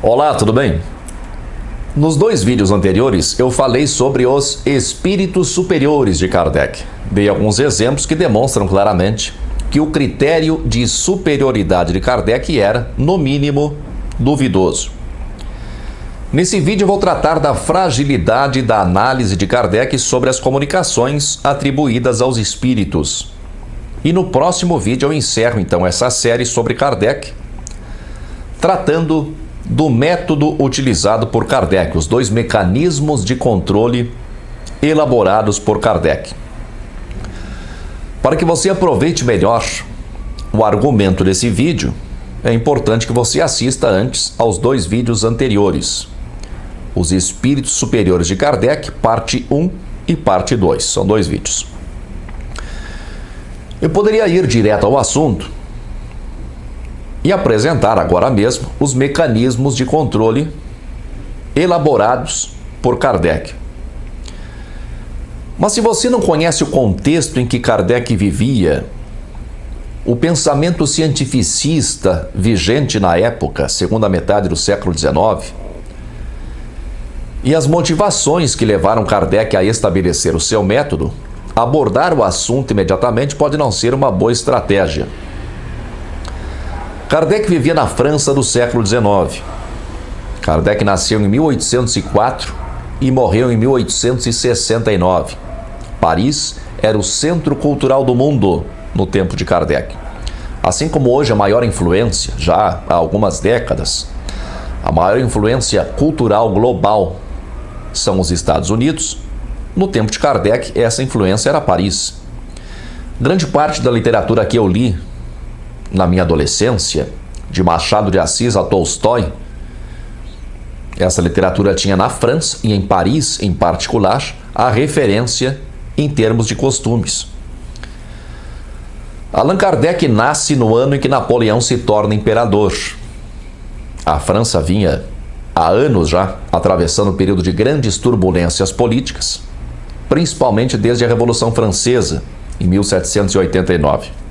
Olá, tudo bem? Nos dois vídeos anteriores, eu falei sobre os espíritos superiores de Kardec. Dei alguns exemplos que demonstram claramente que o critério de superioridade de Kardec era, no mínimo, duvidoso. Nesse vídeo eu vou tratar da fragilidade da análise de Kardec sobre as comunicações atribuídas aos espíritos. E no próximo vídeo eu encerro então essa série sobre Kardec, tratando do método utilizado por Kardec, os dois mecanismos de controle elaborados por Kardec. Para que você aproveite melhor o argumento desse vídeo, é importante que você assista antes aos dois vídeos anteriores. Os Espíritos Superiores de Kardec, parte 1 e parte 2. São dois vídeos. Eu poderia ir direto ao assunto e apresentar agora mesmo os mecanismos de controle elaborados por Kardec. Mas se você não conhece o contexto em que Kardec vivia, o pensamento cientificista vigente na época, segunda metade do século XIX, e as motivações que levaram Kardec a estabelecer o seu método, abordar o assunto imediatamente pode não ser uma boa estratégia. Kardec vivia na França do século XIX. Kardec nasceu em 1804 e morreu em 1869. Paris era o centro cultural do mundo no tempo de Kardec. Assim como hoje a maior influência, já há algumas décadas, a maior influência cultural global são os Estados Unidos, no tempo de Kardec essa influência era Paris. Grande parte da literatura que eu li na minha adolescência, de Machado de Assis a Tolstói, essa literatura tinha na França e em Paris, em particular, a referência em termos de costumes. Allan Kardec nasce no ano em que Napoleão se torna imperador. A França vinha há anos já atravessando um período de grandes turbulências políticas, principalmente desde a Revolução Francesa, em 1789.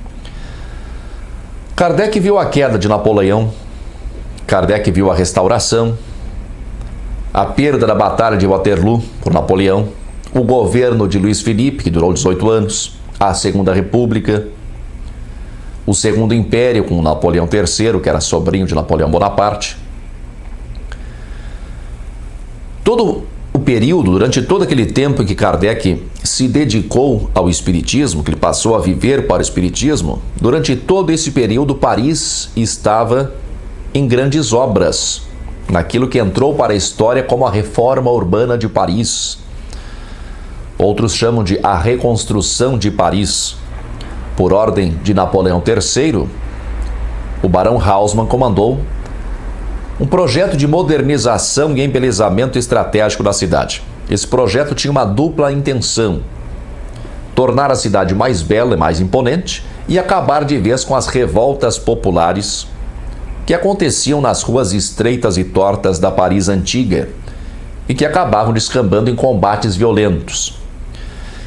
Kardec viu a queda de Napoleão, Kardec viu a restauração, a perda da Batalha de Waterloo por Napoleão, o governo de Luís Filipe, que durou 18 anos, a Segunda República, o Segundo Império com Napoleão III, que era sobrinho de Napoleão Bonaparte. Durante todo aquele tempo em que Kardec se dedicou ao espiritismo, que ele passou a viver para o espiritismo, durante todo esse período Paris estava em grandes obras, naquilo que entrou para a história como a Reforma Urbana de Paris. Outros chamam de a Reconstrução de Paris. Por ordem de Napoleão III, o barão Haussmann comandou um projeto de modernização e embelezamento estratégico da cidade. Esse projeto tinha uma dupla intenção: tornar a cidade mais bela e mais imponente e acabar de vez com as revoltas populares que aconteciam nas ruas estreitas e tortas da Paris antiga e que acabavam descambando em combates violentos.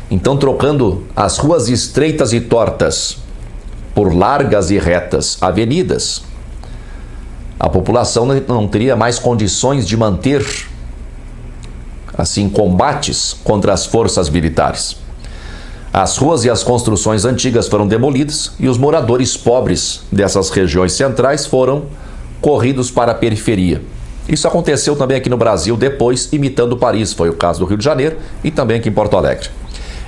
Então, trocando as ruas estreitas e tortas por largas e retas avenidas, a população não teria mais condições de manter, assim, combates contra as forças militares. As ruas e as construções antigas foram demolidas e os moradores pobres dessas regiões centrais foram corridos para a periferia. Isso aconteceu também aqui no Brasil depois, imitando Paris. Foi o caso do Rio de Janeiro e também aqui em Porto Alegre.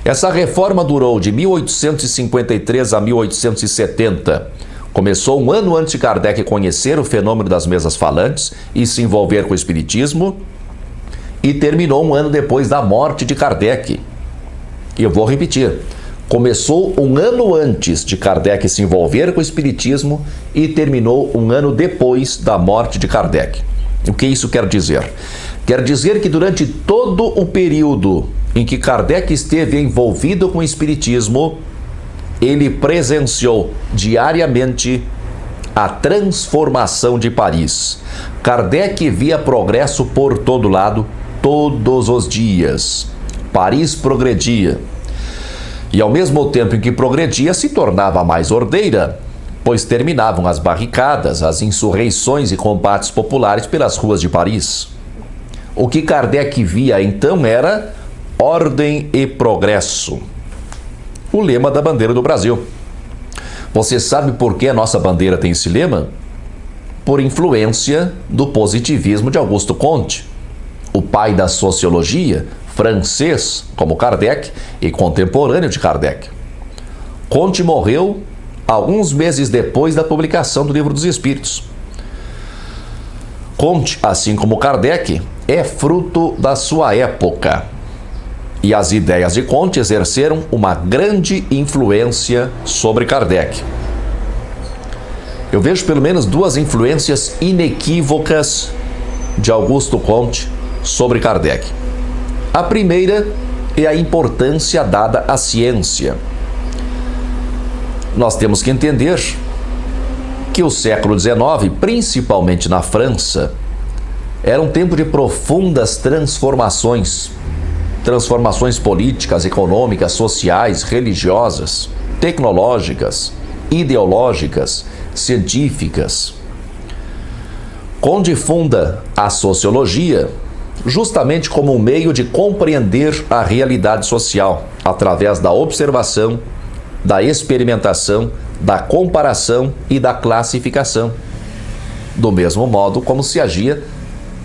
Essa reforma durou de 1853 a 1870. Começou um ano antes de Kardec conhecer o fenômeno das mesas falantes e se envolver com o espiritismo, e terminou um ano depois da morte de Kardec. E eu vou repetir: começou um ano antes de Kardec se envolver com o espiritismo e terminou um ano depois da morte de Kardec. O que isso quer dizer? Quer dizer que durante todo o período em que Kardec esteve envolvido com o espiritismo, ele presenciou diariamente a transformação de Paris. Kardec via progresso por todo lado, todos os dias. Paris progredia. E ao mesmo tempo em que progredia, se tornava mais ordeira, pois terminavam as barricadas, as insurreições e combates populares pelas ruas de Paris. O que Kardec via então era ordem e progresso. O lema da bandeira do Brasil. Você sabe por que a nossa bandeira tem esse lema? Por influência do positivismo de Auguste Comte, o pai da sociologia, francês como Kardec e contemporâneo de Kardec. Comte morreu alguns meses depois da publicação do Livro dos Espíritos. Comte, assim como Kardec, é fruto da sua época. E as ideias de Comte exerceram uma grande influência sobre Kardec. Eu vejo pelo menos duas influências inequívocas de Auguste Comte sobre Kardec. A primeira é a importância dada à ciência. Nós temos que entender que o século XIX, principalmente na França, era um tempo de profundas transformações políticas, econômicas, sociais, religiosas, tecnológicas, ideológicas, científicas. Comte funda a sociologia justamente como um meio de compreender a realidade social através da observação, da experimentação, da comparação e da classificação, do mesmo modo como se agia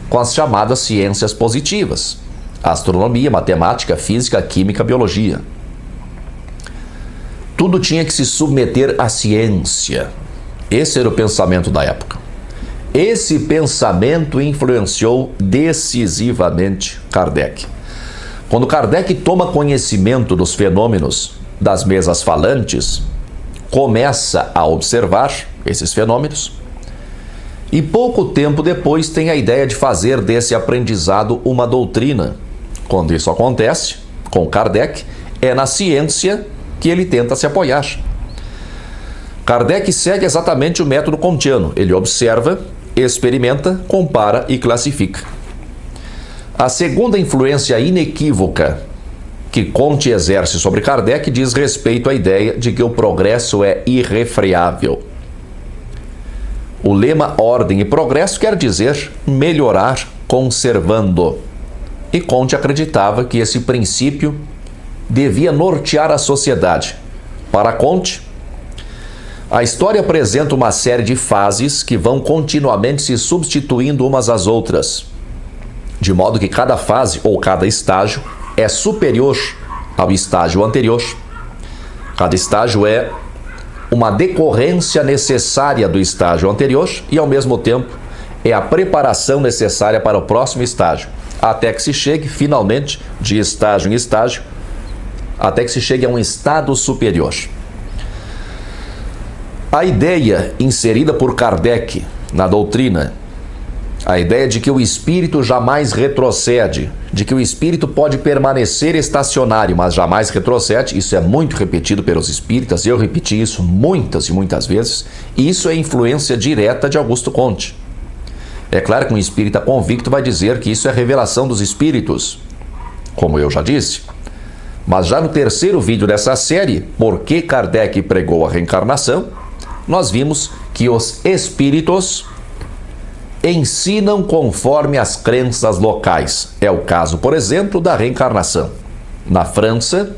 com as chamadas ciências positivas: astronomia, matemática, física, química, biologia. Tudo tinha que se submeter à ciência. Esse era o pensamento da época. Esse pensamento influenciou decisivamente Kardec. Quando Kardec toma conhecimento dos fenômenos das mesas falantes, começa a observar esses fenômenos e pouco tempo depois tem a ideia de fazer desse aprendizado uma doutrina. Quando isso acontece com Kardec, é na ciência que ele tenta se apoiar. Kardec segue exatamente o método comtiano. Ele observa, experimenta, compara e classifica. A segunda influência inequívoca que Comte exerce sobre Kardec diz respeito à ideia de que o progresso é irrefreável. O lema ordem e progresso quer dizer melhorar conservando. E Comte acreditava que esse princípio devia nortear a sociedade. Para Comte, a história apresenta uma série de fases que vão continuamente se substituindo umas às outras, de modo que cada fase ou cada estágio é superior ao estágio anterior. Cada estágio é uma decorrência necessária do estágio anterior e, ao mesmo tempo, é a preparação necessária para o próximo estágio, até que se chegue, finalmente, de estágio em estágio, até que se chegue a um estado superior. A ideia inserida por Kardec na doutrina, a ideia de que o espírito jamais retrocede, de que o espírito pode permanecer estacionário, mas jamais retrocede, isso é muito repetido pelos espíritas, eu repeti isso muitas e muitas vezes, e isso é influência direta de Auguste Comte. É claro que um espírita convicto vai dizer que isso é revelação dos espíritos, como eu já disse. Mas já no terceiro vídeo dessa série, Por que Kardec pregou a reencarnação, nós vimos que os espíritos ensinam conforme as crenças locais. É o caso, por exemplo, da reencarnação. Na França,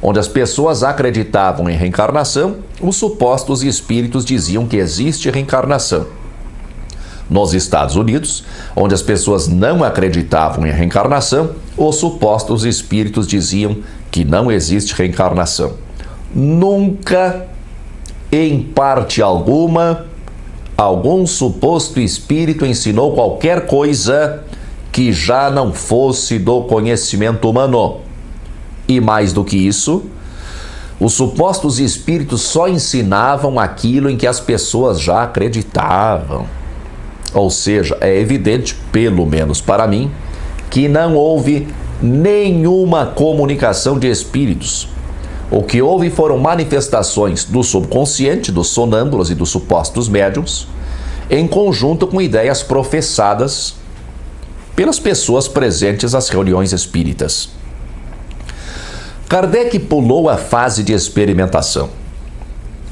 onde as pessoas acreditavam em reencarnação, os supostos espíritos diziam que existe reencarnação. Nos Estados Unidos, onde as pessoas não acreditavam em reencarnação, os supostos espíritos diziam que não existe reencarnação. Nunca, em parte alguma, algum suposto espírito ensinou qualquer coisa que já não fosse do conhecimento humano. E mais do que isso, os supostos espíritos só ensinavam aquilo em que as pessoas já acreditavam. Ou seja, é evidente, pelo menos para mim, que não houve nenhuma comunicação de espíritos. O que houve foram manifestações do subconsciente, dos sonâmbulos e dos supostos médiuns, em conjunto com ideias professadas pelas pessoas presentes às reuniões espíritas. Kardec pulou a fase de experimentação.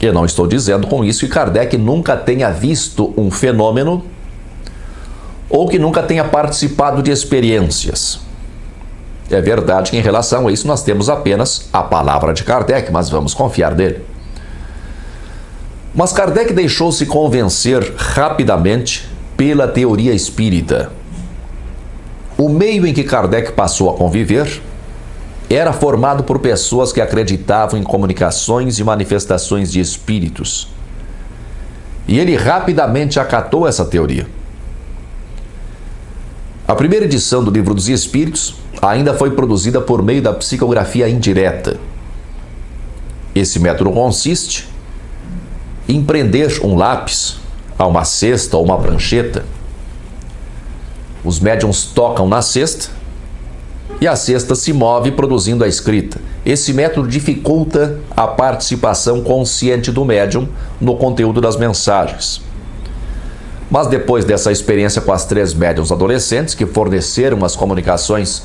Eu não estou dizendo com isso que Kardec nunca tenha visto um fenômeno ou que nunca tenha participado de experiências. É verdade que em relação a isso nós temos apenas a palavra de Kardec, mas vamos confiar nele. Mas Kardec deixou-se convencer rapidamente pela teoria espírita. O meio em que Kardec passou a conviver era formado por pessoas que acreditavam em comunicações e manifestações de espíritos. E ele rapidamente acatou essa teoria. A primeira edição do Livro dos Espíritos ainda foi produzida por meio da psicografia indireta. Esse método consiste em prender um lápis a uma cesta ou uma prancheta. Os médiuns tocam na cesta e a cesta se move produzindo a escrita. Esse método dificulta a participação consciente do médium no conteúdo das mensagens. Mas depois dessa experiência com as 3 médiuns adolescentes que forneceram as comunicações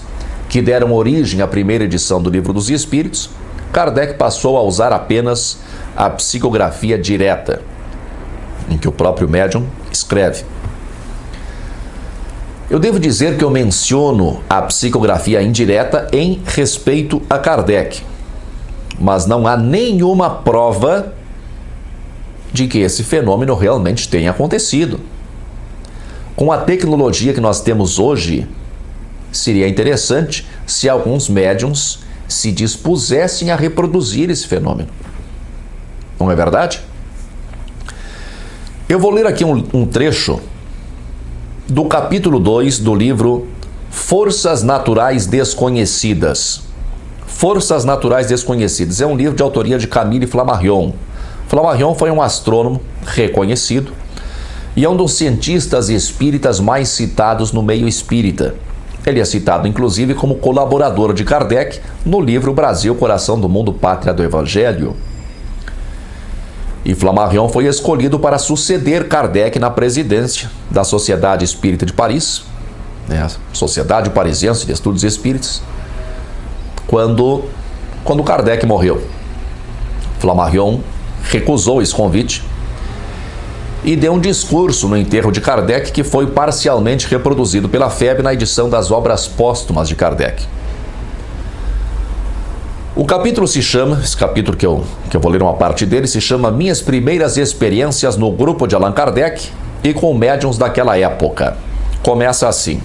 que deram origem à primeira edição do Livro dos Espíritos, Kardec passou a usar apenas a psicografia direta, em que o próprio médium escreve. Eu devo dizer que eu menciono a psicografia indireta em respeito a Kardec, mas não há nenhuma prova de que esse fenômeno realmente tenha acontecido. Com a tecnologia que nós temos hoje, seria interessante se alguns médiuns se dispusessem a reproduzir esse fenômeno. Não é verdade? Eu vou ler aqui um trecho do capítulo 2 do livro Forças Naturais Desconhecidas. Forças Naturais Desconhecidas é um livro de autoria de Camille Flammarion. Flammarion foi um astrônomo reconhecido e é um dos cientistas espíritas mais citados no meio espírita. Ele é citado inclusive como colaborador de Kardec no livro Brasil, Coração do Mundo, Pátria do Evangelho. E Flammarion foi escolhido para suceder Kardec na presidência da Sociedade Espírita de Paris, a Sociedade Parisiense de Estudos Espíritas, quando Kardec morreu. Flammarion recusou esse convite e deu um discurso no enterro de Kardec que foi parcialmente reproduzido pela FEB na edição das obras póstumas de Kardec. O capítulo se chama, esse capítulo que eu vou ler uma parte dele, se chama Minhas Primeiras Experiências no Grupo de Allan Kardec e com médiuns daquela época. Começa assim.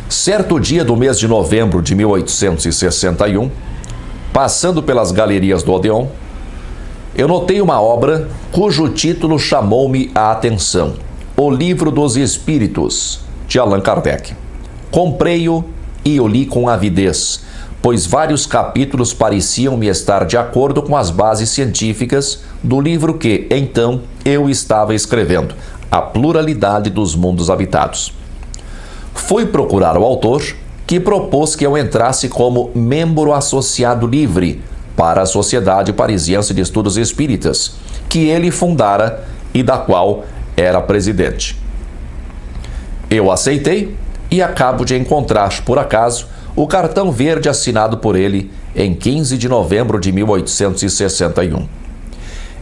Certo dia do mês de novembro de 1861, passando pelas galerias do Odeon, eu notei uma obra cujo título chamou-me a atenção. O Livro dos Espíritos, de Allan Kardec. Comprei-o e o li com avidez, pois vários capítulos pareciam-me estar de acordo com as bases científicas do livro que, então, eu estava escrevendo, A Pluralidade dos Mundos Habitados. Fui procurar o autor, que propôs que eu entrasse como membro associado livre para a Sociedade Parisiense de Estudos Espíritas, que ele fundara e da qual era presidente. Eu aceitei e acabo de encontrar, por acaso, o cartão verde assinado por ele em 15 de novembro de 1861.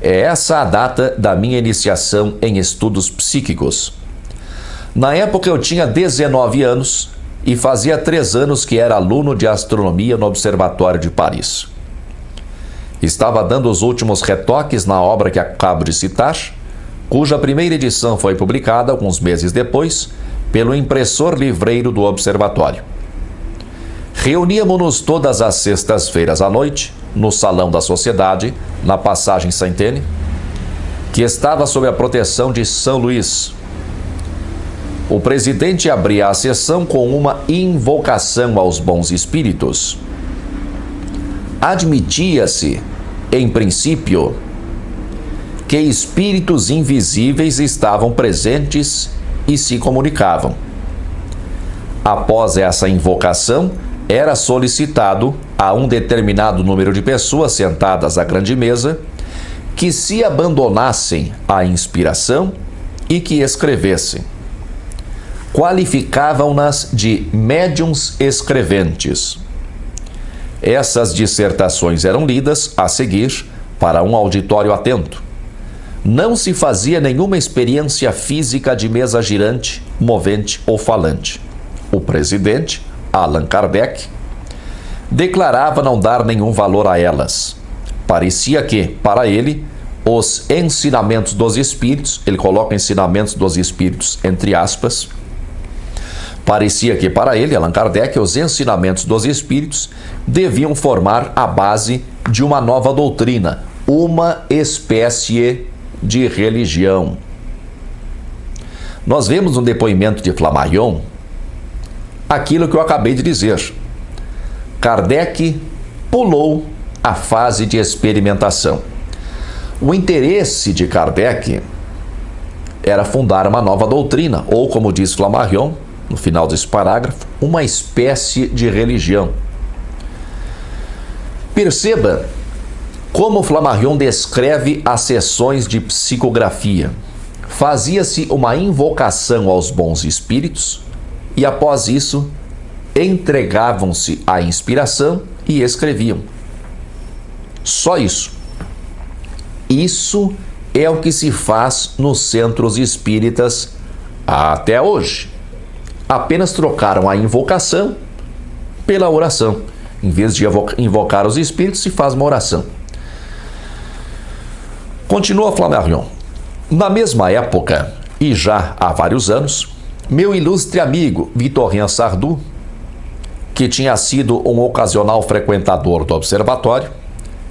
É essa a data da minha iniciação em estudos psíquicos. Na época eu tinha 19 anos e fazia 3 anos que era aluno de astronomia no Observatório de Paris. Estava dando os últimos retoques na obra que acabo de citar, cuja primeira edição foi publicada alguns meses depois pelo impressor livreiro do Observatório. Reuníamos-nos todas as sextas-feiras à noite, no Salão da Sociedade, na Passagem Saint-Denis, que estava sob a proteção de São Luís. O presidente abria a sessão com uma invocação aos bons espíritos. Admitia-se, em princípio, que espíritos invisíveis estavam presentes e se comunicavam. Após essa invocação, era solicitado a um determinado número de pessoas sentadas à grande mesa que se abandonassem à inspiração e que escrevessem. Qualificavam-nas de médiuns escreventes. Essas dissertações eram lidas, a seguir, para um auditório atento. Não se fazia nenhuma experiência física de mesa girante, movente ou falante. O presidente, Allan Kardec, declarava não dar nenhum valor a elas. Parecia que, para ele, os ensinamentos dos espíritos, ele coloca ensinamentos dos espíritos entre aspas, parecia que para ele, Allan Kardec, os ensinamentos dos espíritos deviam formar a base de uma nova doutrina, uma espécie de religião. Nós vemos no depoimento de Flammarion aquilo que eu acabei de dizer. Kardec pulou a fase de experimentação. O interesse de Kardec era fundar uma nova doutrina, ou como diz Flammarion, no final desse parágrafo, uma espécie de religião. Perceba como Flammarion descreve as sessões de psicografia. Fazia-se uma invocação aos bons espíritos e, após isso, entregavam-se à inspiração e escreviam. Só isso. Isso é o que se faz nos centros espíritas até hoje. Apenas trocaram a invocação pela oração. Em vez de invocar os espíritos, se faz uma oração. Continua Flammarion. Na mesma época, e já há vários anos, meu ilustre amigo Victorien Sardou, que tinha sido um ocasional frequentador do observatório,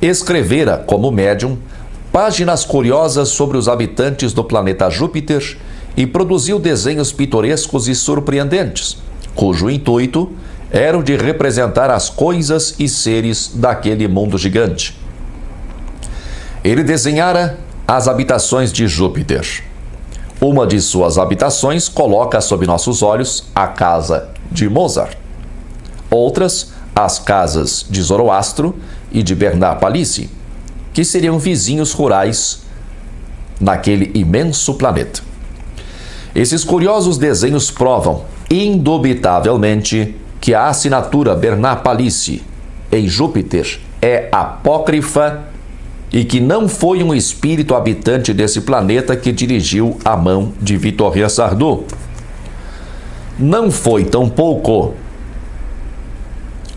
escrevera, como médium, páginas curiosas sobre os habitantes do planeta Júpiter e produziu desenhos pitorescos e surpreendentes, cujo intuito era o de representar as coisas e seres daquele mundo gigante. Ele desenhara as habitações de Júpiter. Uma de suas habitações coloca sob nossos olhos a casa de Mozart. Outras, as casas de Zoroastro e de Bernard Palissy, que seriam vizinhos rurais naquele imenso planeta. Esses curiosos desenhos provam, indubitavelmente, que a assinatura Bernard Palissy em Júpiter é apócrifa e que não foi um espírito habitante desse planeta que dirigiu a mão de Victorien Sardou. Não foi tampouco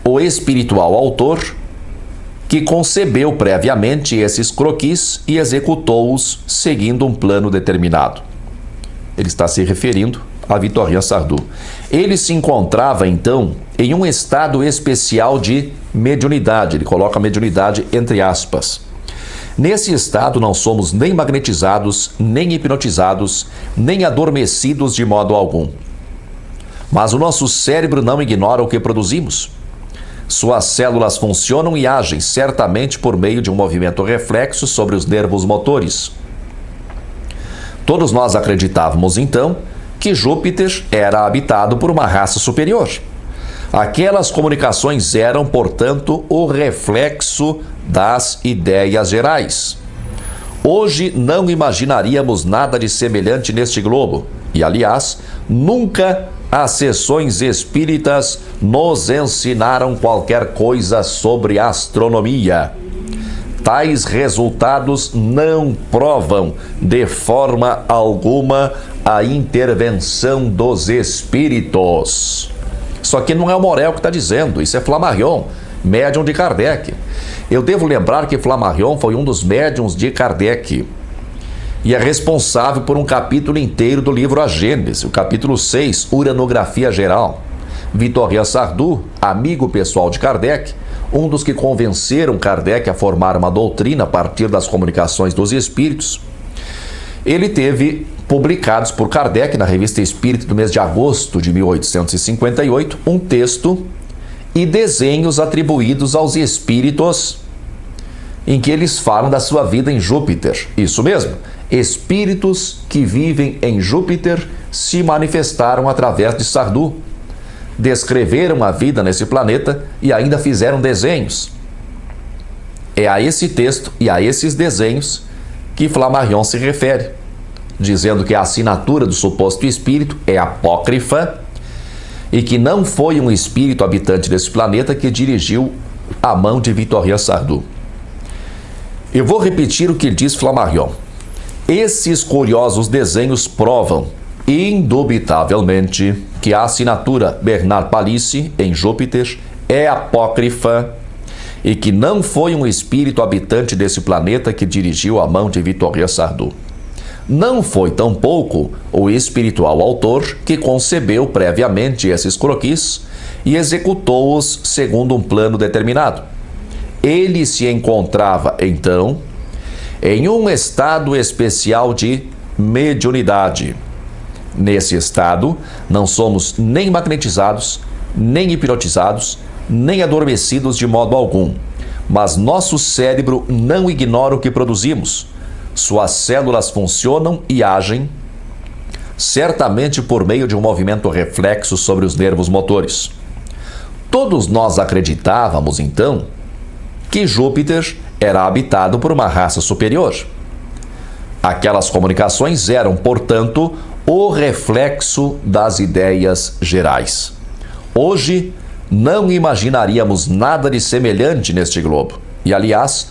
o espiritual autor que concebeu previamente esses croquis e executou-os seguindo um plano determinado. Ele está se referindo a Victorien Sardou. Ele se encontrava, então, em um estado especial de mediunidade. Ele coloca a mediunidade entre aspas. Nesse estado não somos nem magnetizados, nem hipnotizados, nem adormecidos de modo algum. Mas o nosso cérebro não ignora o que produzimos. Suas células funcionam e agem certamente por meio de um movimento reflexo sobre os nervos motores. Todos nós acreditávamos, então, que Júpiter era habitado por uma raça superior. Aquelas comunicações eram, portanto, o reflexo das ideias gerais. Hoje não imaginaríamos nada de semelhante neste globo. E, aliás, nunca as sessões espíritas nos ensinaram qualquer coisa sobre astronomia. Tais resultados não provam de forma alguma a intervenção dos espíritos. Isso aqui não é o Morel que está dizendo, isso é Flammarion, médium de Kardec. Eu devo lembrar que Flammarion foi um dos médiums de Kardec e é responsável por um capítulo inteiro do livro A Gênese, o capítulo 6, Uranografia Geral. Victorien Sardou, amigo pessoal de Kardec, um dos que convenceram Kardec a formar uma doutrina a partir das comunicações dos espíritos, ele teve publicados por Kardec na Revista Espírita do mês de agosto de 1858 um texto e desenhos atribuídos aos espíritos em que eles falam da sua vida em Júpiter. Isso mesmo, espíritos que vivem em Júpiter se manifestaram através de Sardou, descreveram a vida nesse planeta e ainda fizeram desenhos. É a esse texto e a esses desenhos que Flammarion se refere, dizendo que a assinatura do suposto espírito é apócrifa e que não foi um espírito habitante desse planeta que dirigiu a mão de Victorien Sardou. Eu vou repetir o que diz Flammarion. Esses curiosos desenhos provam, indubitavelmente, que a assinatura Bernard Palissy em Júpiter é apócrifa e que não foi um espírito habitante desse planeta que dirigiu a mão de Victorien Sardou. Não foi tampouco o espiritual autor que concebeu previamente esses croquis e executou-os segundo um plano determinado. Ele se encontrava, então, em um estado especial de mediunidade. Nesse estado, não somos nem magnetizados, nem hipnotizados, nem adormecidos de modo algum, mas nosso cérebro não ignora o que produzimos. Suas células funcionam e agem, certamente por meio de um movimento reflexo sobre os nervos motores. Todos nós acreditávamos, então, que Júpiter era habitado por uma raça superior. Aquelas comunicações eram, portanto, o reflexo das ideias gerais. Hoje, não imaginaríamos nada de semelhante neste globo. E, aliás,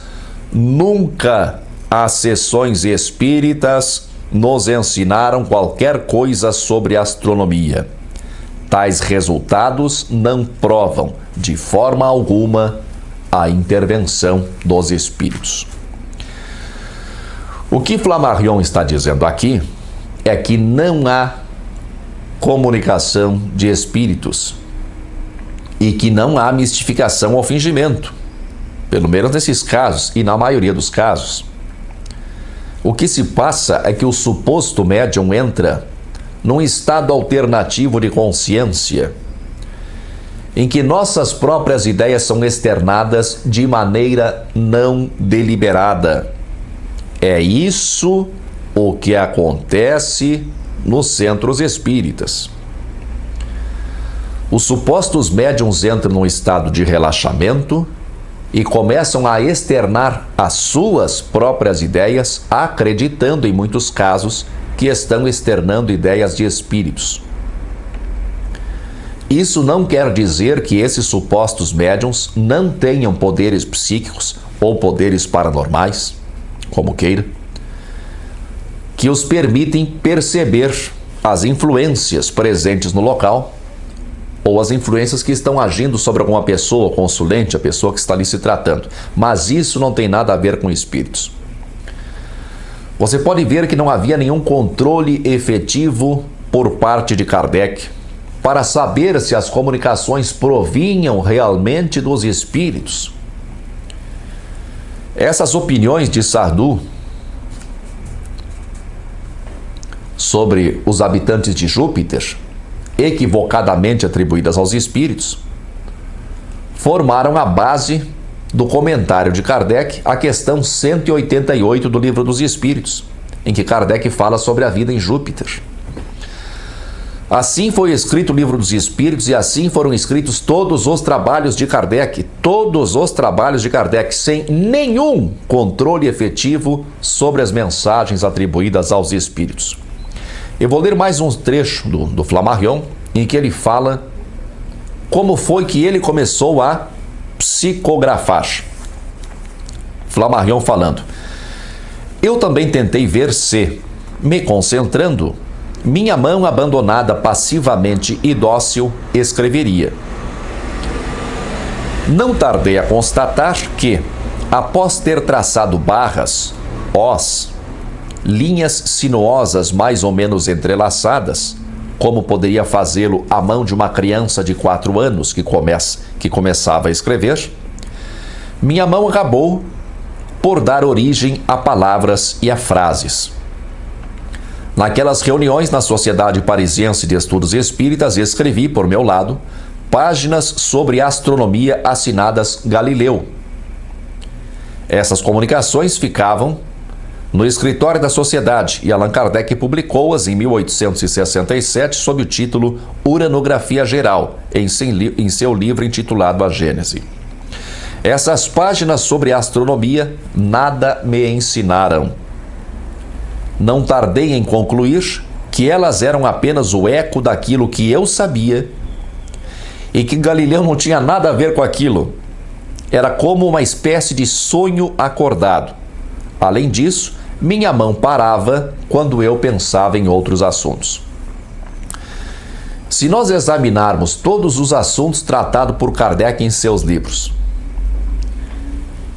nunca as sessões espíritas nos ensinaram qualquer coisa sobre astronomia. Tais resultados não provam, de forma alguma, a intervenção dos espíritos. O que Flammarion está dizendo aqui é que não há comunicação de espíritos e que não há mistificação ou fingimento, pelo menos nesses casos e na maioria dos casos. O que se passa é que o suposto médium entra num estado alternativo de consciência, em que nossas próprias ideias são externadas de maneira não deliberada. É isso o que acontece nos centros espíritas. Os supostos médiuns entram num estado de relaxamento e começam a externar as suas próprias ideias, acreditando, em muitos casos, que estão externando ideias de espíritos. Isso não quer dizer que esses supostos médiuns não tenham poderes psíquicos ou poderes paranormais, como queira, que os permitem perceber as influências presentes no local ou as influências que estão agindo sobre alguma pessoa, o consulente, a pessoa que está ali se tratando. Mas isso não tem nada a ver com espíritos. Você pode ver que não havia nenhum controle efetivo por parte de Kardec para saber se as comunicações provinham realmente dos espíritos. Essas opiniões de Sardou sobre os habitantes de Júpiter, equivocadamente atribuídas aos espíritos, formaram a base do comentário de Kardec à questão 188 do Livro dos Espíritos, em que Kardec fala sobre a vida em Júpiter. Assim foi escrito o Livro dos Espíritos e assim foram escritos todos os trabalhos de Kardec, sem nenhum controle efetivo sobre as mensagens atribuídas aos espíritos. Eu vou ler mais um trecho do Flammarion, em que ele fala como foi que ele começou a psicografar. Flammarion falando: eu também tentei ver se, me concentrando, minha mão abandonada passivamente e dócil escreveria. Não tardei a constatar que, após ter traçado barras, os, linhas sinuosas mais ou menos entrelaçadas, como poderia fazê-lo a mão de uma criança de 4 anos que começava a escrever, minha mão acabou por dar origem a palavras e a frases. Naquelas reuniões na Sociedade Parisiense de Estudos Espíritas, escrevi, por meu lado, páginas sobre astronomia assinadas Galileu. Essas comunicações ficavam no escritório da Sociedade e Allan Kardec publicou-as em 1867 sob o título Uranografia Geral, em seu livro intitulado A Gênese. Essas páginas sobre astronomia nada me ensinaram. Não tardei em concluir que elas eram apenas o eco daquilo que eu sabia e que Galileu não tinha nada a ver com aquilo. Era como uma espécie de sonho acordado. Além disso, minha mão parava quando eu pensava em outros assuntos. Se nós examinarmos todos os assuntos tratados por Kardec em seus livros,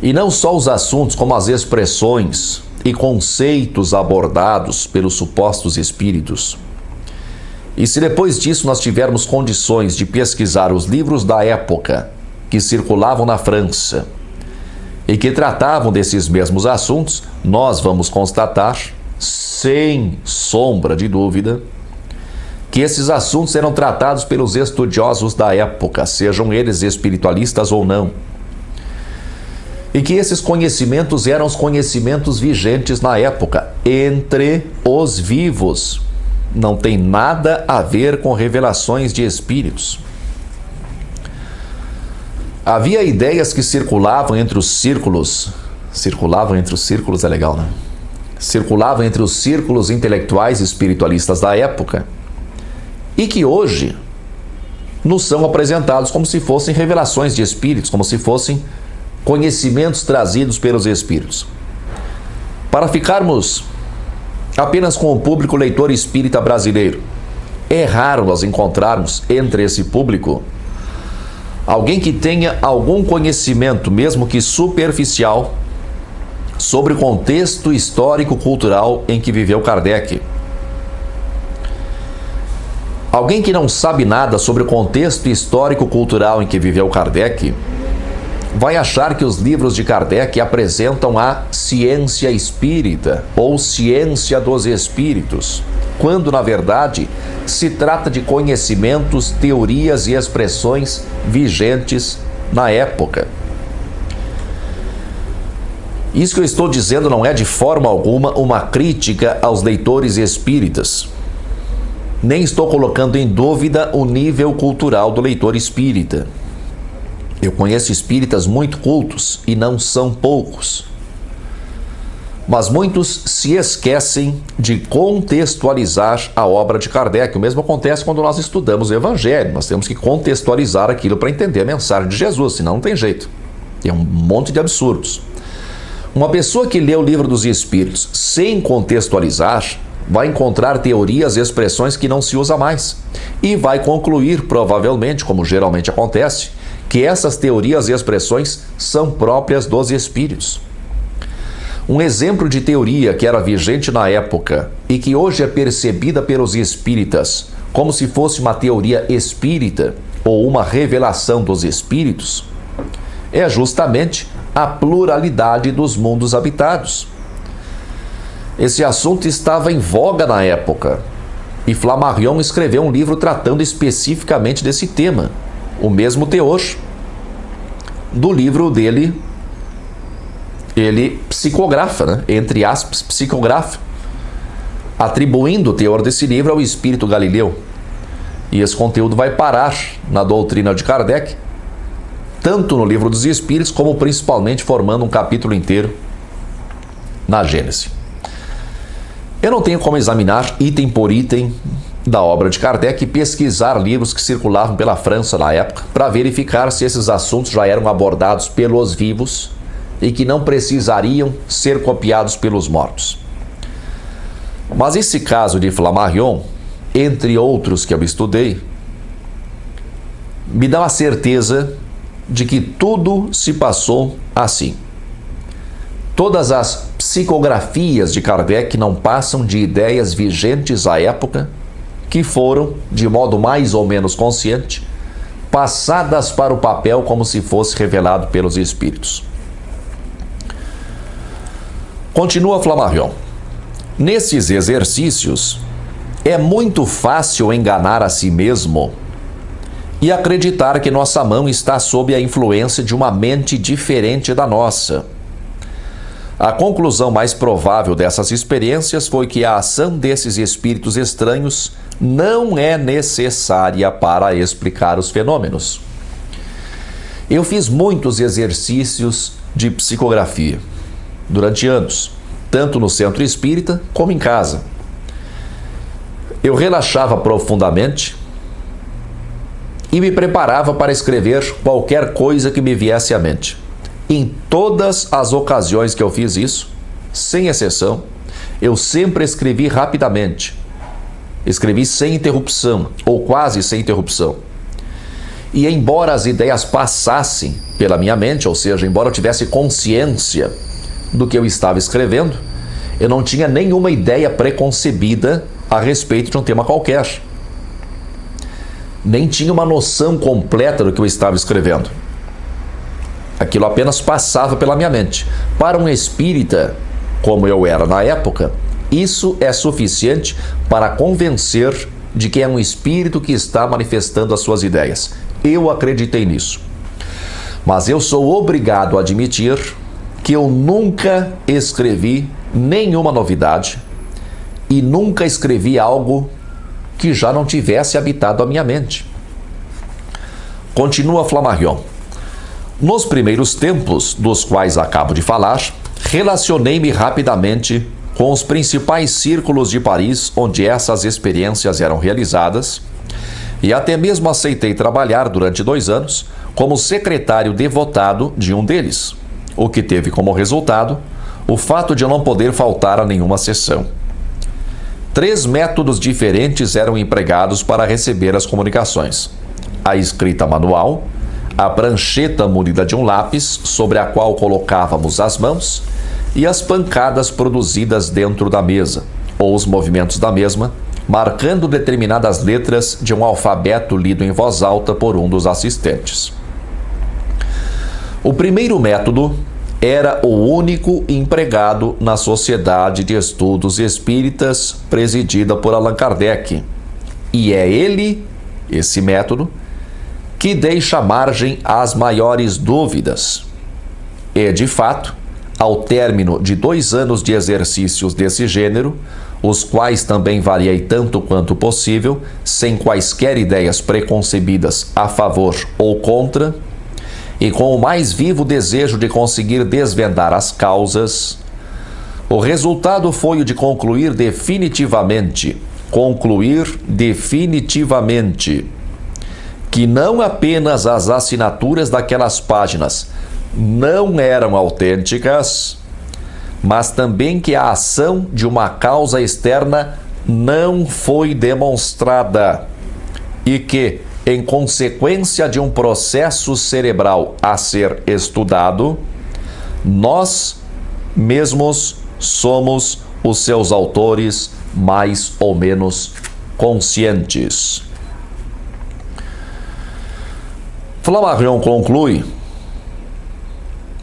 e não só os assuntos, como as expressões e conceitos abordados pelos supostos espíritos, e se depois disso nós tivermos condições de pesquisar os livros da época que circulavam na França e que tratavam desses mesmos assuntos, nós vamos constatar, sem sombra de dúvida, que esses assuntos eram tratados pelos estudiosos da época, sejam eles espiritualistas ou não. E que esses conhecimentos eram os conhecimentos vigentes na época, entre os vivos. Não tem nada a ver com revelações de espíritos. Havia ideias que circulavam entre os círculos. Circulavam entre os círculos é legal, né? Circulavam entre os círculos intelectuais espiritualistas da época e que hoje nos são apresentados como se fossem revelações de espíritos, como se fossem conhecimentos trazidos pelos espíritos. Para ficarmos apenas com o público leitor espírita brasileiro, é raro nós encontrarmos entre esse público alguém que tenha algum conhecimento, mesmo que superficial, sobre o contexto histórico-cultural em que viveu Kardec. Alguém que não sabe nada sobre o contexto histórico-cultural em que viveu Kardec vai achar que os livros de Kardec apresentam a ciência espírita ou ciência dos espíritos, quando, na verdade, se trata de conhecimentos, teorias e expressões vigentes na época. Isso que eu estou dizendo não é de forma alguma uma crítica aos leitores espíritas. Nem estou colocando em dúvida o nível cultural do leitor espírita. Eu conheço espíritas muito cultos e não são poucos. Mas muitos se esquecem de contextualizar a obra de Kardec. O mesmo acontece quando nós estudamos o Evangelho. Nós temos que contextualizar aquilo para entender a mensagem de Jesus, senão não tem jeito. É um monte de absurdos. Uma pessoa que lê o Livro dos Espíritos sem contextualizar vai encontrar teorias e expressões que não se usa mais. E vai concluir, provavelmente, como geralmente acontece, que essas teorias e expressões são próprias dos espíritos. Um exemplo de teoria que era vigente na época e que hoje é percebida pelos espíritas como se fosse uma teoria espírita ou uma revelação dos espíritos é justamente a pluralidade dos mundos habitados. Esse assunto estava em voga na época e Flammarion escreveu um livro tratando especificamente desse tema. O mesmo teor do livro dele, ele psicografa, né? Entre aspas, psicografa, atribuindo o teor desse livro ao espírito Galileu. E esse conteúdo vai parar na doutrina de Kardec, tanto no Livro dos Espíritos, como principalmente formando um capítulo inteiro na Gênese. Eu não tenho como examinar item por item da obra de Kardec e pesquisar livros que circulavam pela França na época para verificar se esses assuntos já eram abordados pelos vivos e que não precisariam ser copiados pelos mortos. Mas esse caso de Flammarion, entre outros que eu estudei, me dá a certeza de que tudo se passou assim. Todas as psicografias de Kardec não passam de ideias vigentes à época, que foram, de modo mais ou menos consciente, passadas para o papel como se fosse revelado pelos espíritos. Continua Flammarion. Nesses exercícios, é muito fácil enganar a si mesmo e acreditar que nossa mão está sob a influência de uma mente diferente da nossa. A conclusão mais provável dessas experiências foi que a ação desses espíritos estranhos não é necessária para explicar os fenômenos. Eu fiz muitos exercícios de psicografia durante anos, tanto no centro espírita como em casa. Eu relaxava profundamente e me preparava para escrever qualquer coisa que me viesse à mente. Em todas as ocasiões que eu fiz isso, sem exceção, eu sempre escrevi rapidamente. Escrevi sem interrupção, ou quase sem interrupção. E embora as ideias passassem pela minha mente, ou seja, embora eu tivesse consciência do que eu estava escrevendo, eu não tinha nenhuma ideia preconcebida a respeito de um tema qualquer. Nem tinha uma noção completa do que eu estava escrevendo. Aquilo apenas passava pela minha mente. Para um espírita, como eu era na época, isso é suficiente para convencer de que é um espírito que está manifestando as suas ideias. Eu acreditei nisso. Mas eu sou obrigado a admitir que eu nunca escrevi nenhuma novidade e nunca escrevi algo que já não tivesse habitado a minha mente. Continua Flammarion. Nos primeiros tempos, dos quais acabo de falar, relacionei-me rapidamente com os principais círculos de Paris onde essas experiências eram realizadas e até mesmo aceitei trabalhar durante 2 anos como secretário devotado de um deles, o que teve como resultado o fato de eu não poder faltar a nenhuma sessão. 3 métodos diferentes eram empregados para receber as comunicações: a escrita manual, a prancheta munida de um lápis sobre a qual colocávamos as mãos e as pancadas produzidas dentro da mesa, ou os movimentos da mesma, marcando determinadas letras de um alfabeto lido em voz alta por um dos assistentes. O primeiro método era o único empregado na Sociedade de Estudos Espíritas presidida por Allan Kardec, e é ele, esse método, que deixa margem às maiores dúvidas. E, de fato, ao término de 2 anos de exercícios desse gênero, os quais também variei tanto quanto possível, sem quaisquer ideias preconcebidas a favor ou contra, e com o mais vivo desejo de conseguir desvendar as causas, o resultado foi o de concluir definitivamente, que não apenas as assinaturas daquelas páginas não eram autênticas, mas também que a ação de uma causa externa não foi demonstrada e que, em consequência de um processo cerebral a ser estudado, nós mesmos somos os seus autores mais ou menos conscientes. Flammarion conclui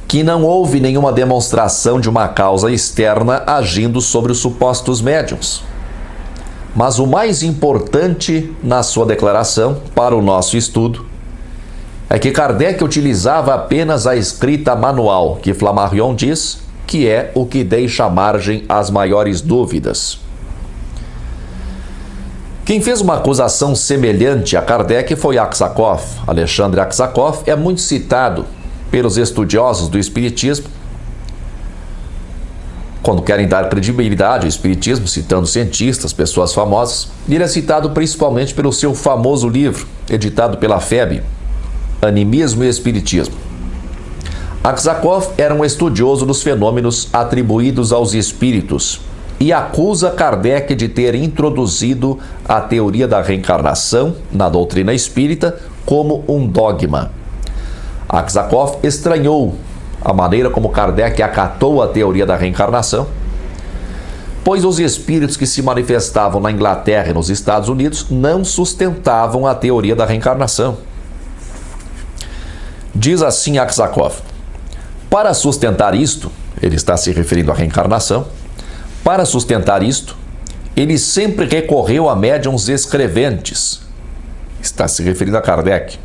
que não houve nenhuma demonstração de uma causa externa agindo sobre os supostos médiuns. Mas o mais importante na sua declaração para o nosso estudo é que Kardec utilizava apenas a escrita manual, que Flammarion diz que é o que deixa margem às maiores dúvidas. Quem fez uma acusação semelhante a Kardec foi Aksakov. Alexandre Aksakov é muito citado pelos estudiosos do Espiritismo quando querem dar credibilidade ao Espiritismo, citando cientistas, pessoas famosas. E ele é citado principalmente pelo seu famoso livro, editado pela FEB, Animismo e Espiritismo. Aksakov era um estudioso dos fenômenos atribuídos aos espíritos e acusa Kardec de ter introduzido a teoria da reencarnação na doutrina espírita como um dogma. Aksakov estranhou a maneira como Kardec acatou a teoria da reencarnação, pois os espíritos que se manifestavam na Inglaterra e nos Estados Unidos não sustentavam a teoria da reencarnação. Diz assim Aksakov: para sustentar isto, ele está se referindo à reencarnação, para sustentar isto, ele sempre recorreu a médiuns escreventes. Está se referindo a Kardec.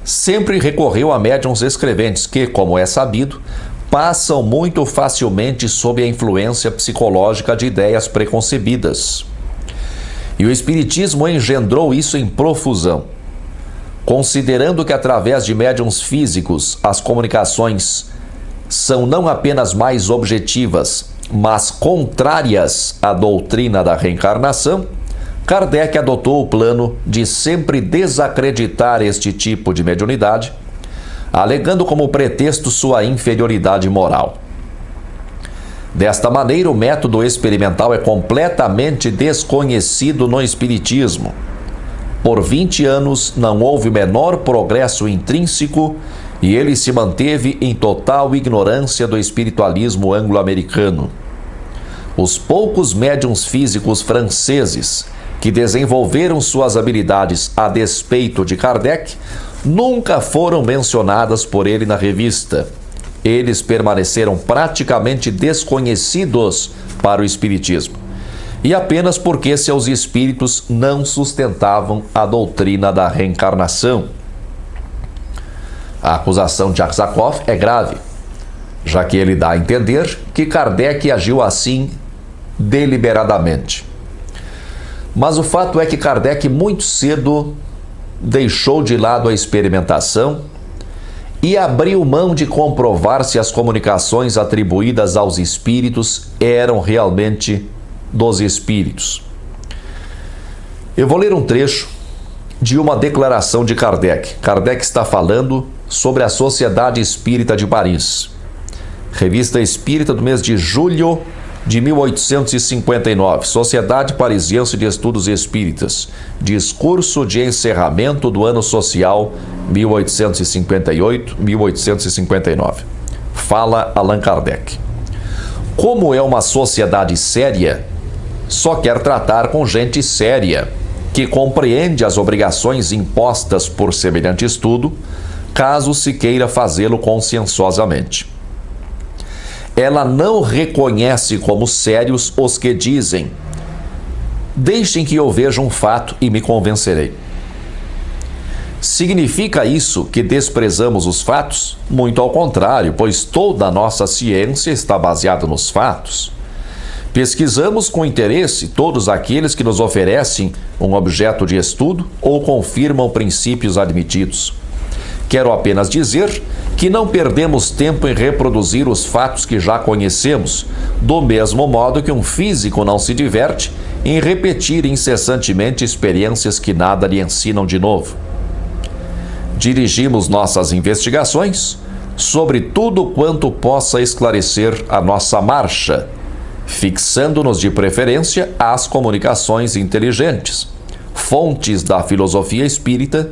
Sempre recorreu a médiuns escreventes que, como é sabido, passam muito facilmente sob a influência psicológica de ideias preconcebidas. E o Espiritismo engendrou isso em profusão, considerando que através de médiuns físicos as comunicações são não apenas mais objetivas, mas contrárias à doutrina da reencarnação. Kardec adotou o plano de sempre desacreditar este tipo de mediunidade, alegando como pretexto sua inferioridade moral. Desta maneira, o método experimental é completamente desconhecido no Espiritismo. Por 20 anos não houve o menor progresso intrínseco e ele se manteve em total ignorância do espiritualismo anglo-americano. Os poucos médiuns físicos franceses que desenvolveram suas habilidades a despeito de Kardec nunca foram mencionadas por ele na revista. Eles permaneceram praticamente desconhecidos para o Espiritismo, e apenas porque seus espíritos não sustentavam a doutrina da reencarnação. A acusação de Aksakov é grave, já que ele dá a entender que Kardec agiu assim deliberadamente. Mas o fato é que Kardec muito cedo deixou de lado a experimentação e abriu mão de comprovar se as comunicações atribuídas aos espíritos eram realmente dos espíritos. Eu vou ler um trecho de uma declaração de Kardec. Kardec está falando sobre a Sociedade Espírita de Paris. Revista Espírita do mês de julho de 1859. Sociedade Parisiense de Estudos Espíritas. Discurso de encerramento do ano social 1858-1859. Fala Allan Kardec. Como é uma sociedade séria, só quer tratar com gente séria, que compreende as obrigações impostas por semelhante estudo, caso se queira fazê-lo conscienciosamente. Ela não reconhece como sérios os que dizem: deixem que eu veja um fato e me convencerei. Significa isso que desprezamos os fatos? Muito ao contrário, pois toda a nossa ciência está baseada nos fatos. Pesquisamos com interesse todos aqueles que nos oferecem um objeto de estudo ou confirmam princípios admitidos. Quero apenas dizer que não perdemos tempo em reproduzir os fatos que já conhecemos, do mesmo modo que um físico não se diverte em repetir incessantemente experiências que nada lhe ensinam de novo. Dirigimos nossas investigações sobre tudo quanto possa esclarecer a nossa marcha, fixando-nos de preferência às comunicações inteligentes, fontes da filosofia espírita,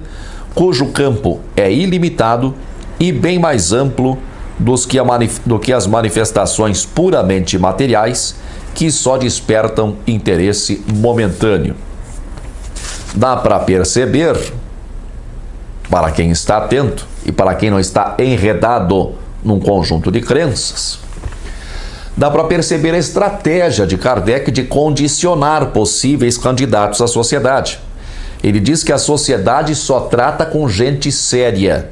cujo campo é ilimitado e bem mais amplo do que as manifestações puramente materiais, que só despertam interesse momentâneo. Dá para perceber, para quem está atento e para quem não está enredado num conjunto de crenças, dá para perceber a estratégia de Kardec de condicionar possíveis candidatos à sociedade. Ele diz que a sociedade só trata com gente séria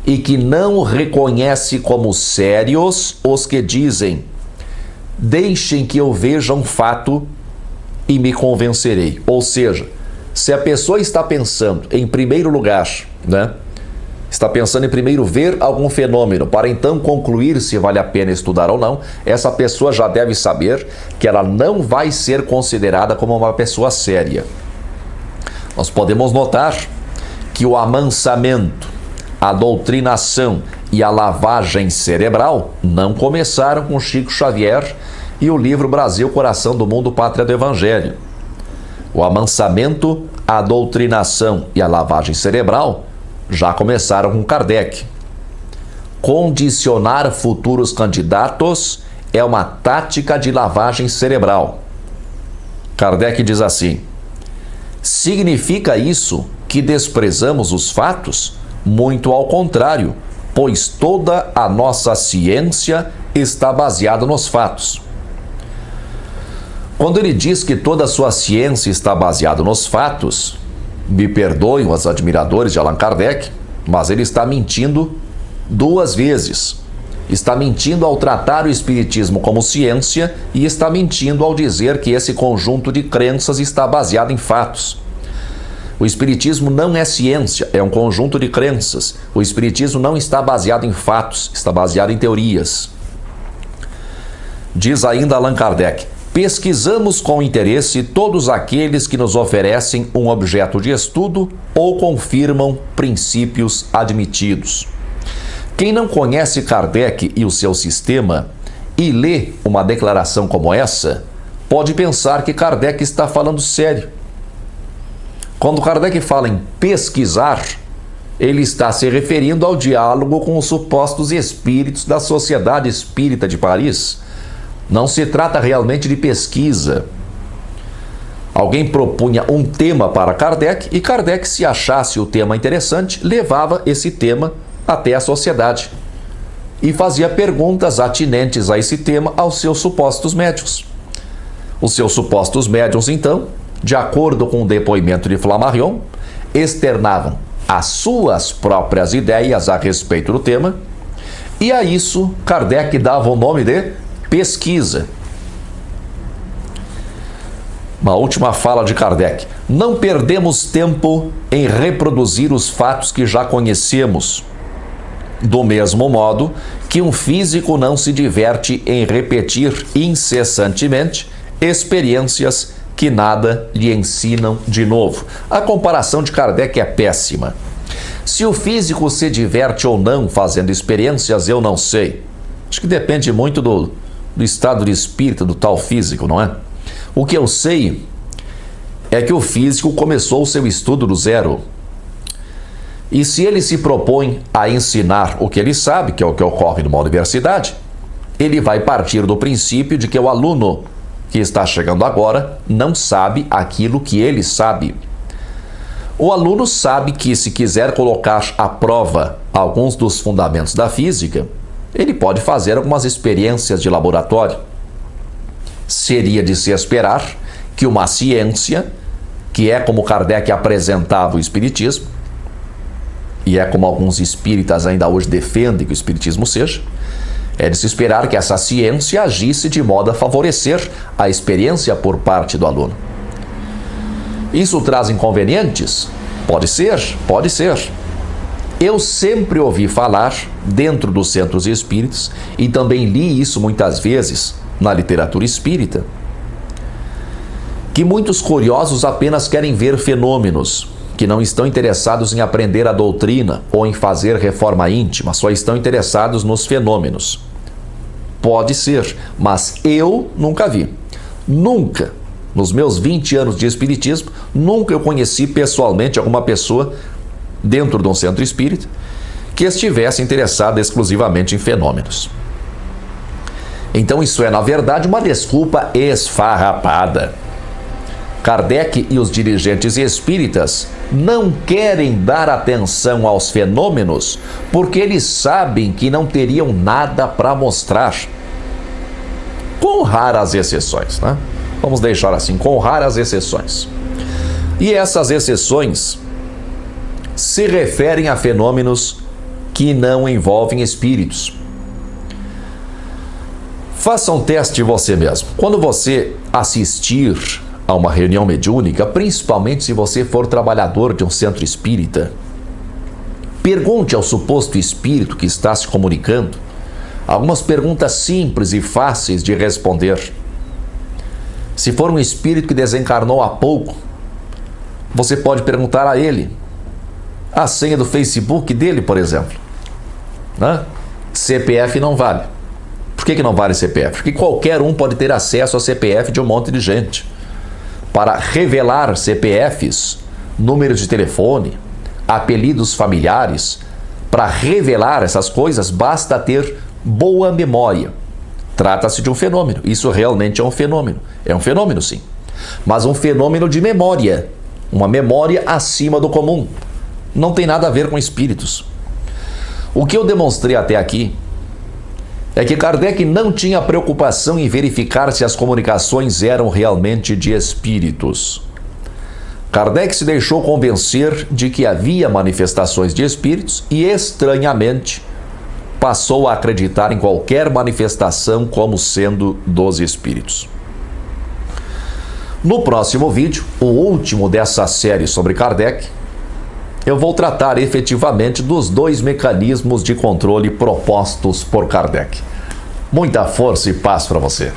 e que não reconhece como sérios os que dizem: deixem que eu veja um fato e me convencerei. Ou seja, se a pessoa está pensando em primeiro lugar, está pensando em primeiro ver algum fenômeno para então concluir se vale a pena estudar ou não, essa pessoa já deve saber que ela não vai ser considerada como uma pessoa séria. Nós podemos notar que o amansamento, a doutrinação e a lavagem cerebral não começaram com Chico Xavier e o livro Brasil, Coração do Mundo, Pátria do Evangelho. O amansamento, a doutrinação e a lavagem cerebral já começaram com Kardec. Condicionar futuros candidatos é uma tática de lavagem cerebral. Kardec diz assim: significa isso que desprezamos os fatos? Muito ao contrário, pois toda a nossa ciência está baseada nos fatos. Quando ele diz que toda a sua ciência está baseada nos fatos, me perdoem os admiradores de Allan Kardec, mas ele está mentindo duas vezes. Está mentindo ao tratar o Espiritismo como ciência e está mentindo ao dizer que esse conjunto de crenças está baseado em fatos. O Espiritismo não é ciência, é um conjunto de crenças. O Espiritismo não está baseado em fatos, está baseado em teorias. Diz ainda Allan Kardec: pesquisamos com interesse todos aqueles que nos oferecem um objeto de estudo ou confirmam princípios admitidos. Quem não conhece Kardec e o seu sistema e lê uma declaração como essa, pode pensar que Kardec está falando sério. Quando Kardec fala em pesquisar, ele está se referindo ao diálogo com os supostos espíritos da Sociedade Espírita de Paris. Não se trata realmente de pesquisa. Alguém propunha um tema para Kardec e Kardec, se achasse o tema interessante, levava esse tema até a sociedade e fazia perguntas atinentes a esse tema aos seus supostos médiuns. Os seus supostos médiuns, então, de acordo com o depoimento de Flammarion, externavam as suas próprias ideias a respeito do tema, e a isso Kardec dava o nome de pesquisa. Uma última fala de Kardec: não perdemos tempo em reproduzir os fatos que já conhecemos, do mesmo modo que um físico não se diverte em repetir incessantemente experiências que nada lhe ensinam de novo. A comparação de Kardec é péssima. Se o físico se diverte ou não fazendo experiências, eu não sei. Acho que depende muito do estado de espírito do tal físico, não é? O que eu sei é que o físico começou o seu estudo do zero. E se ele se propõe a ensinar o que ele sabe, que é o que ocorre numa universidade, ele vai partir do princípio de que o aluno que está chegando agora não sabe aquilo que ele sabe. O aluno sabe que, se quiser colocar à prova alguns dos fundamentos da física, ele pode fazer algumas experiências de laboratório. Seria de se esperar que uma ciência, que é como Kardec apresentava o Espiritismo, e é como alguns espíritas ainda hoje defendem que o Espiritismo seja, é de se esperar que essa ciência agisse de modo a favorecer a experiência por parte do aluno. Isso traz inconvenientes? Pode ser, pode ser. Eu sempre ouvi falar, dentro dos centros espíritas, e também li isso muitas vezes na literatura espírita, que muitos curiosos apenas querem ver fenômenos, que não estão interessados em aprender a doutrina ou em fazer reforma íntima, só estão interessados nos fenômenos. Pode ser, mas eu nunca vi. Nunca, nos meus 20 anos de espiritismo, nunca eu conheci pessoalmente alguma pessoa dentro de um centro espírita que estivesse interessada exclusivamente em fenômenos. Então isso é, na verdade, uma desculpa esfarrapada. Kardec e os dirigentes espíritas não querem dar atenção aos fenômenos porque eles sabem que não teriam nada para mostrar. Com raras exceções, né? Vamos deixar assim, com raras exceções. E essas exceções se referem a fenômenos que não envolvem espíritos. Faça um teste você mesmo. Quando você assistir a uma reunião mediúnica, principalmente se você for trabalhador de um centro espírita, pergunte ao suposto espírito que está se comunicando algumas perguntas simples e fáceis de responder. Se for um espírito que desencarnou há pouco, você pode perguntar a ele a senha do Facebook dele, por exemplo. Né? CPF não vale. Por que não vale CPF? Porque qualquer um pode ter acesso ao CPF de um monte de gente. Para revelar CPFs, números de telefone, apelidos familiares, para revelar essas coisas, basta ter boa memória. Trata-se de um fenômeno. Isso realmente é um fenômeno. É um fenômeno, sim. Mas um fenômeno de memória. Uma memória acima do comum. Não tem nada a ver com espíritos. O que eu demonstrei até aqui é que Kardec não tinha preocupação em verificar se as comunicações eram realmente de espíritos. Kardec se deixou convencer de que havia manifestações de espíritos e, estranhamente, passou a acreditar em qualquer manifestação como sendo dos espíritos. No próximo vídeo, o último dessa série sobre Kardec, eu vou tratar efetivamente dos 2 mecanismos de controle propostos por Kardec. Muita força e paz para você.